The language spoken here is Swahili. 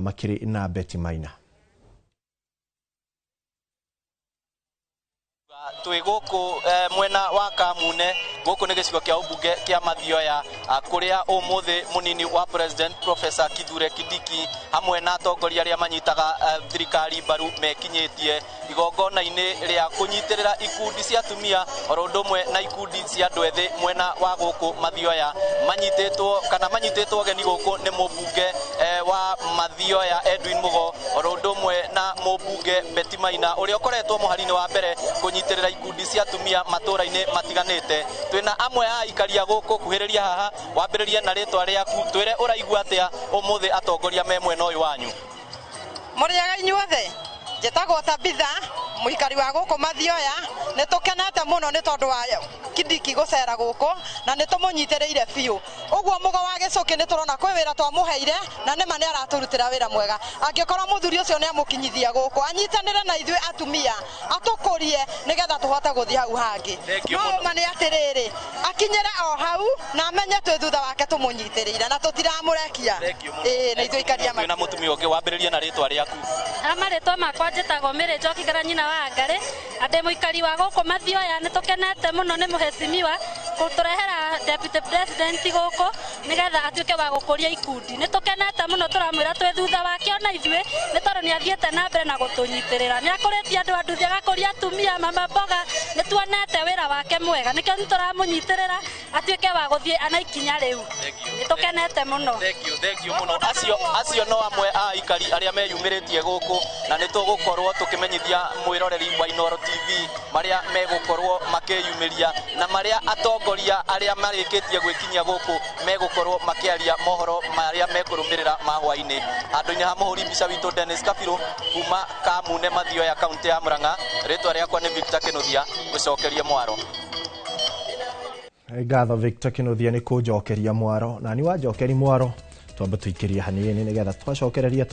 makiri na Beti Maina. Twi guku mwena wa Kamune guku ni gicigo kia ubunge kia Mathioya kuria umuthi munini wa president Professor Kindiki hamwe na atongoria aria manyitaga thirikari mbaru mekinyitie igongona-ini ria kunyitirira ikundi cia atumia orondumwe na ikundi cia andu ethi mwena wa guku Mathioya manyititwo geni guku ni mubunge wa Mathioya Edwin Mugo orondumwe na mubunge Beti Maina uria ukoretwo muharini wa mbere kunyitirira ikundi cia atumia matura-ini matiganite. Twina amwe a ikaria guku kuhiriria haha wambiririe na ritwa riaku twire uraigua atia umuthi atongoria me mwena uyu wanyu. Muriaga inyuothe njitagwo Tabitha muikari wa guku Mathioya ni tukenete muno ni tondu wa Kindiki gucera guku na ni tumunyitiriire biu uguo Mugo wa gicuki ni turona kwi wira twamuheire na nima ni araturutira wira mwega angikorwo muthuri ucio ni amukinyithia guku anyitanire na ithui atumia atukurie nigetha tuhote guthii hau hangi no mani atiriri akinyire o hau na amenye twi thutha wake tumunyitiriire na tutiramurekia na ithui ikaria na mutumia ungi wambiririe na ritwa riaku. Amaritwa makwa njitagwo Miri Njoki Garanyina wa Ngari ande muikari wa guku Mathioya ni tukenete muno ni muheshimiwa kuturehera deputy president guku nigetha atuike wa gukuria ikundi ni tukenete muno turamwira twi thutha wake ona ithui ni tondu ni athiete na mbere na gutunyitirira ni akuritie andu anduthi agakuria atumia mama mboga ni tuonete wira wake mwega nikio ni turamunyitirira atuike wa guthie ana ikinya riu ni tukenete muno. Thank you muno. Acio no amwe a ikari aria meyumiritie guku na ni tugukorwo tukimenyithia mwiroreri wa Inoro TV maria megukorwo makiyumiria na maria atongoria aria marikitie gwikinyia guku megukorwo makiaria mohoro maria mekurumirira mahwa-ini. Andu-ini ha muhuri mbica witu Dennis Kabiru kuma Kamune Mathioya kaunti ya Murang'a ritwa riakwa ni Victor Kinuthia gucokerie mwaro. Ngatho Victor Kinuthia ni kunjokeria mwaro na ni wanjokeria mwaro twamba tuikiria hanini nigetha twacokereria